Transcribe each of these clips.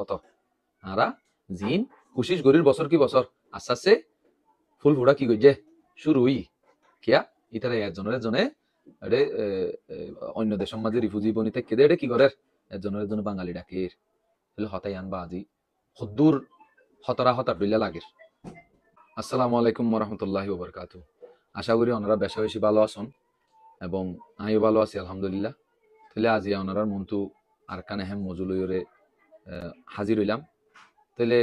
অত আরা জিন কুশিস গরির বছর কি বছর আস্তে আস্তে ফুল ফুড়া কি গইছে শুরু হই কিয়া ইতারা একজনের জনে এডে অন্য দেশের মাঝে রিফিউজি বনিতে কেদে এডে কি করে একজনের জন্য বাঙালি ডাকের তাহলে হতাই আনবা আজি হদ্দুর হতরা হতার বিল্লা লাগের। আসসালামু আলাইকুম ওয়া বারাকাতুহু। আশা করি ওনারা বেশি বেশি ভালো আছেন এবং আমিও ভালো আছি আলহামদুলিল্লাহ। তাহলে আজি ওনারার মন্তু আর কানে হেম মজুলইরে হাজির হইলাম। তাহলে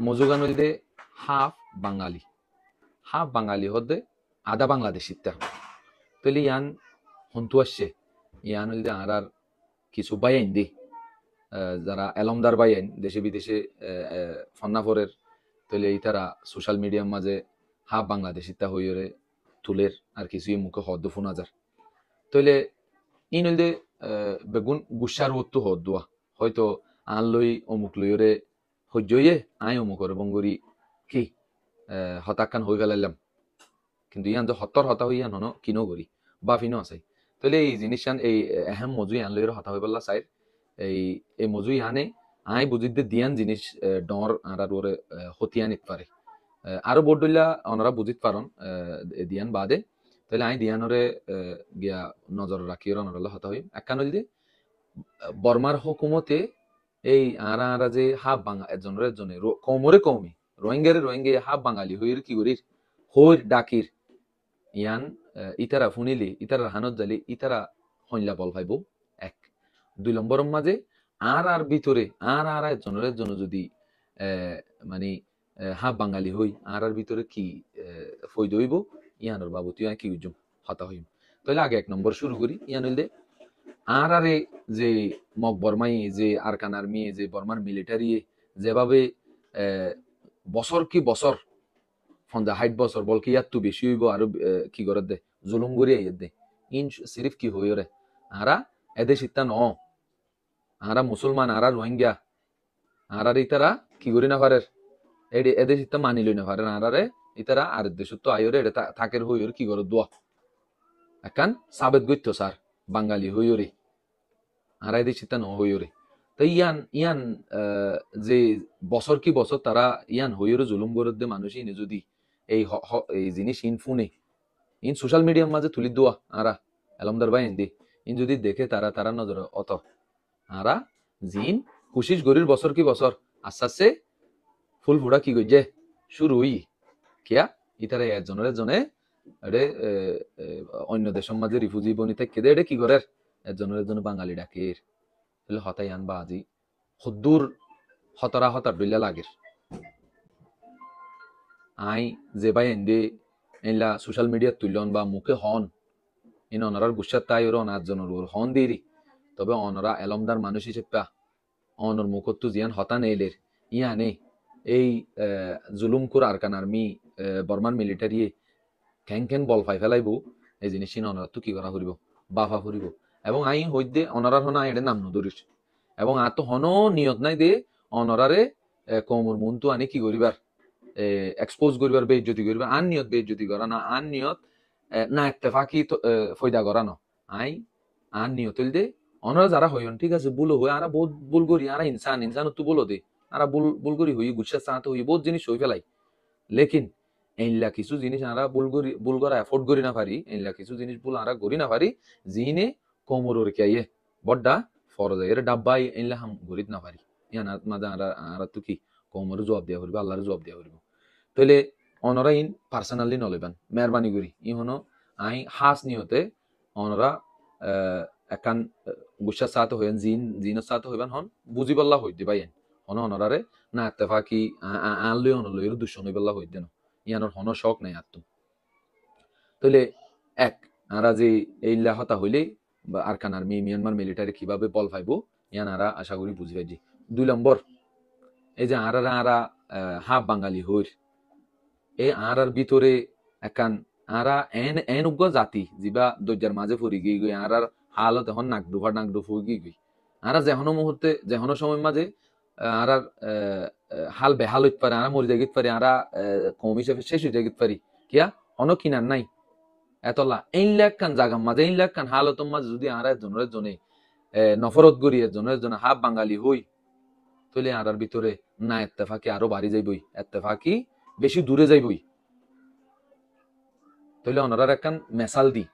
মজুগান হইলে হাফ বাঙালি হদে আধা বাংলাদেশির তা তাহলে ইয়ান হন্তু আসছে ইয়ান হইলে আর কিছু বাইন দি যারা এলমদার বাইন দেশে বিদেশে ফন্নাফরের তাহলে ইতারা সোশ্যাল মিডিয়ার মাঝে হাফ বাংলাদেশিতা হইরে তুলের আর কিছুই মুখে হদ্দ ফোনা যার তাহলে ইন হইলে বেগুন গুসার হতো হদ্দুয়া হয়তো আন লই অমুক লইরে সহ্যইয়ে আই অমুকর বঙ্গরি কি হতাকান হয়ে ফেলাইলাম কিন্তু ইয়ান যে হতর হতা হইয়া নন কিনো করি বা ফিনো আছে তাহলে এই জিনিসান এই এহেম মজুই আন লইরে হতা হয়ে পেলা চাই এই মজুই আনে আই বুঝিতে দিয়ান জিনিস ডর আর ওরে হতিয়া নিতে পারে আরো বড়ডইলা ওনারা বুঝিত পারন দিয়ান বাদে তাহলে আই দিয়ানরে গিয়া নজর রাখি ওনারা হতা হই একখান হইলে বর্মার হুকুমতে এই আরা যে হাফ বাঙা একজনের জনে কমরে কমি রোহিঙ্গে হাফ বাঙালি হইর কি করির হইর ডাকির ইয়ান ইতারা ফুনিলি ইতারা হানত জালি ইতারা হইলা বল ভাইব এক দুই নম্বরের মাঝে আর ভিতরে আর একজনের জন্য যদি মানে হাফ বাঙালি হই আর ভিতরে কি ফই দইব ইয়ানোর বাবু তুই কি বুঝুম হতা হইম তাহলে আগে এক নম্বর শুরু করি ইয়ান হইলে আরে যে মক বর্মাই যে আরকান আর্মি যে বর্মার মিলিটারি যেভাবে বছর কি বছর ফন্দা 60 বছর বল কি ইয়াত তো বেশি হইব আর কি করে দে জুলুম করি আইয়ে দে ইন সিরিফ কি হইরে আরা এদেশ ইত্তা ন আরা মুসলমান আরা রোহিঙ্গা আরার ইতারা কি করি না পারে এদেশ ইত্তা মানি লই না পারে আরারে ইতারা আর দেশ তো আইরে এটা থাকের হইর কি করে দোয়া একান সাবেত গইতো স্যার বাঙালি হইরে আড়াই দেশ ইতা ন হইরে তো ইয়ান যে বছর কি বছর তারা ইয়ান হইরে জুলুম করে দে মানুষ ইনে যদি এই জিনিস ইন ফোনে ইন সোশ্যাল মিডিয়ার মাঝে তুলি দোয়া আরা এলমদার ভাই ইন্দি ইন যদি দেখে তারা নজর অত আরা জিন কুশিস গরির বছর কি বছর আস্তে আস্তে ফুল ফুড়া কি গইছে শুরু হই কিয়া ইতারা একজনের জনে এডে অন্য দেশের মাঝে রিফিউজি বনিতে কেদে এডে কি করে একজনের জন্য বাঙালি ডাকের তাহলে হতাই আনবা আজি হদ্দুর হতরা হতার বিল্লা লাগের। আই যে ভাই এন্ডে এনলা সোশ্যাল মিডিয়া তুলন বা মুখে হন ইন অনারার গুসার তাই ওর অনাজনের ওর হন দেরি তবে অনরা এলমদার মানুষ হিসেবে অনর মুখত তো জিয়ান হতা নেইলের ইয়ানে এই জুলুম কুর আরকান আর্মি বর্মান মিলিটারি কেন বল ফাই ফেলাইব এই জিনিস অনরা তো কি করা ফুরিব বাফা ফুরিব এবং আই হইতে অনরার হন এডে নাম নদরিস এবং আর তো হন নিয়ত নাই দে অনরারে কমর মন্তু আনি কি করিবার এক্সপোজ করিবার বেইজ্জতি করিবার আন নিয়ত বেইজ্জতি করা না আন নিয়ত না ইত্তেফাকি ফয়দা করা না আই আন নিয়ত দে অনরা যারা হইন ঠিক আছে ভুল হই আরা বহুত ভুল করি আরা ইনসান তো বলো দে আরা ভুল করি হই গুচ্ছা চাতে হই বহুত জিনিস হই ফেলাই লেকিন এইলা কিছু জিনিস আরা ভুল করা এফোর্ড করি না পারি এইলা কিছু জিনিস ভুল আরা করি না পারি জিনে কোমরের কাইয়ে বড়ডা ফরজের ডাব্বাই এইলা হাম গরিত না পারি ইয়ান মাঝে আরা তো কি কোমরে জবাব দিয়া করিব আল্লাহর জবাব দিয়া করিব তাহলে অনরা ইন পার্সোনালি নলেবান মেহরবানি করি ই হনো আই হাস নিহতে অনরা একান গুসা সাথে হইন জিনের সাথে হইবান হন বুঝি বল্লা হইতে বাইন হন অনরারে না ইত্তেফাকি আনলই অনলইর দুশন হইবল্লা হইতে না ইয়ানোর হন শখ নাই আত্ম তাহলে এক আরা যে এইলা হতা হইলে বা আরকান আর্মি মিয়ানমার মিলিটারি কিভাবে বল পাইব ইয়ান আরা আশা করি বুঝি পাইছি। দুই নম্বর এই যে আরা হাফ বাঙালি হইর এই আর ভিতরে একান আরা এন উগ্র জাতি যিবা দৈর্যার মাঝে ফুরি গই আর হালত এখন নাকডুফ হয়ে গই আরা যেহনো মুহূর্তে যেহনো সময় মাঝে আর হাল বেহাল হইতে পারে আরা মরি যাইতে পারে আরা কম হিসেবে শেষ হয়ে যাইতে পারি কিয়া অন কিনার নাই এতলা এই লাখ কান জাগাম মাঝে এই লাখ কান হালতম মাঝে যদি আরা জনের জনে নফরত গড়ি জনের জনে হাফ বাঙালি হই তাহলে আরার ভিতরে না ইত্তেফাকি আরো বাড়ি যাইবই, ইত্তেফাকি বেশি দূরে যাইবই। তাহলে ওনারার একখান মেসাল দি,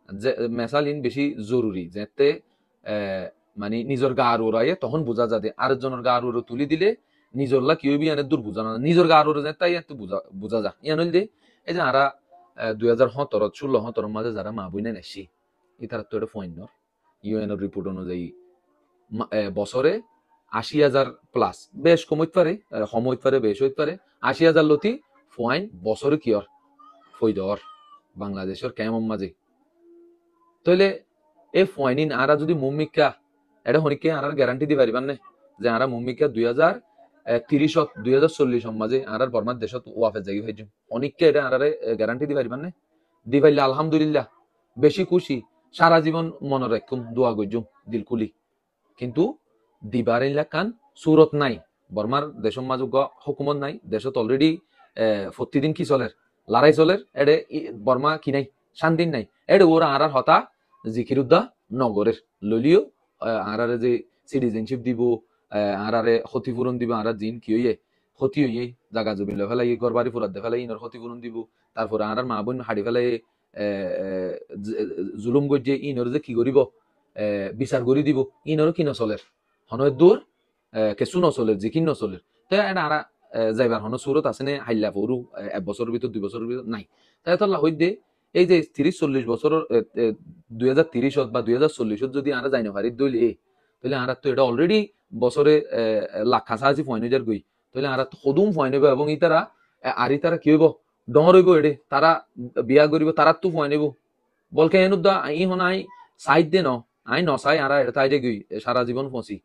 যে মেসাল ইন বেশি জরুরি, যাতে মানে নিজের গা আর ওরাইয়ে তখন বোঝা যাবে, আরেকজনের গা আর ওরা তুলি দিলে নিজরলা কি হইবি এনে দূর বোঝা না, নিজের গা আর ওরা যায় তাই একটু বোঝা যা ইয়ান হইল যে এই যে আরা 2017 মাঝে যারা মা বইনে নেছি ইতার তো এটা ফয়েন ইউএনএর রিপোর্ট অনুযায়ী বছরে 80,000 প্লাস, বেশ কমইতে পারে, হইতে পারে, বেশ হইতে পারে, 80,000 লতি ফয়েন বছরে কিয়র ফই দেওয়ার বাংলাদেশের কেমন মাঝে। তাহলে এই ফয়েনিন আরা যদি মুমিকা এটা হনিকে আর গ্যারান্টি দিতে পারিবার না যে আরা মুমিকা 2030 2040 মাঝে আর বর্মার দেশত ওয়াফে যাই হয়ে যাম, অনেককে এটা আরারে গ্যারান্টি দিতে পারিবার না। দি পাইলে আলহামদুলিল্লাহ, বেশি খুশি, সারা জীবন মনে রাখুম, দোয়া গজুম দিল খুলি। কিন্তু দিবার কান সুরত নাই, বর্মার দেশের মাঝে হুকুমত নাই, দেশত অলরেডি প্রতিদিন কি চলের লড়াই চলের, এডে বর্মা কি নাই শান্তিন নাই, এডে ওরা আর হতা জিকিরুদ্দা নগরের ললিও আরারে যে সিটিজেনশিপ দিব, আরারে ক্ষতিপূরণ দিব, আর জিন কি হইয়ে ক্ষতি হইয়ে জাগা জমিলে ফেলাই ঘর বাড়ি ফুরাত দে ফেলাই ইনর ক্ষতিপূরণ দিব, তারপরে আর মা বোন হাড়ি ফেলাই জুলুম গজ্জে ইনর যে কি করিব বিচার করি দিব, ইনরও কি নচলের হনয় দূর কেঁচু নচলের জিকিন নচলের। তো এটা আরা যাইবার হন সুরত আছে নে হাইল্লা পড়ু 1 বছরের ভিতর 2 বছরের ভিতর নাই, তাই তো হই দে এই যে 30-40 বছরের 2030 বা 2040 যদি আরা যাই না পারি দইলে তাহলে আরা তো এটা অলরেডি বছরে লাখ সাহায্য ফয়েন হাজার গই, তাহলে আরা তো সদুম ফয়েন হইব, এবং ইতারা আর ইতারা কি হইব ডর হইব, এডে তারা বিয়া করিব, তারা তো ফয়েন হইব বলকে এনুদ্দা ই হন আই সাইড দে ন আই নসাই আরা এটা তাই গই সারা জীবন ফসি,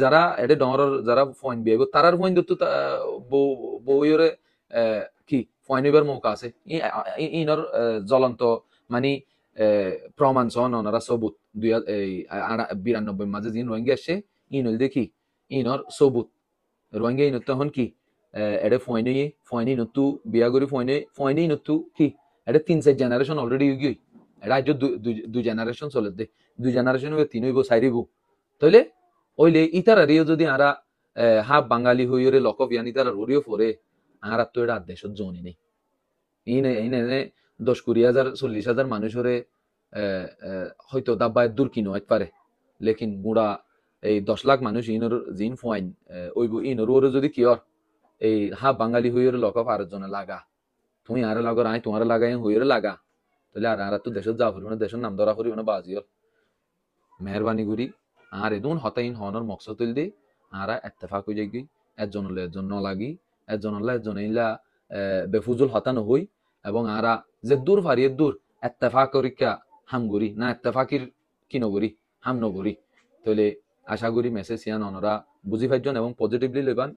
যারা এডে ডরের যারা ফয়েন বিয়াইব তারার ফয়েন দত্ত বউরে কি ফয়েন হইবার মৌকা আছে, ইনর জ্বলন্ত মানে প্রমাণ সন ওনারা সবুত 92 মাঝে যিনি রোহিঙ্গা আসছে ইন হইল দেখি ইনর সবুত রোহিঙ্গা ইনত তখন কি এডে ফয়েনি নতু বিয়া করি ফয়েনি নতু কি এটা 3-4 জেনারেশন অলরেডি গই, এটা আজ 2 জেনারেশন চলে দে, 2 জেনারেশন হইব 3 হইব 4 হইব, তাইলে ওইলে ইতারারিও যদি আরা হাফ বাঙালি হইরে লকব ইয়ান ইতারা রুরিও পরে আর তো এটা দেশত জনি নেই, ইনে ইনে 10-20,000 40,000 মানুষরে হয়তো দাব্বায় দূর কিনো হইতে পারে, লেকিন গুড়া এই 10 লাখ মানুষ ইনর জিন ফয়েন ওইব ইনর ওরে যদি কিয়র এই হাফ বাঙালি হইরে লকব আর জনে লাগা, তুমি আরে লাগর আই তোমার লাগাই হইরে লাগা, তাহলে আর তো দেশত যা ফুরবে না, দেশের নাম ধরা করিব না বাজিও মেহরবানি করি আর এদুন হতাইন হনর মকসদ হইল দি আরা ইত্তেফাক হই যাই একজন হলে একজন ন লাগি, একজন হলে একজন ইলা বেফুজুল হতা নহই, এবং আরা যে দূর ফারিয়ে দূর ইত্তেফাক করিকা হাম গরি না ইত্তেফাকির কি নগরি হাম নগরি, তাহলে আশা করি মেসেজ ইয়ান অনরা বুঝি পাইজন এবং পজিটিভলি লইবান।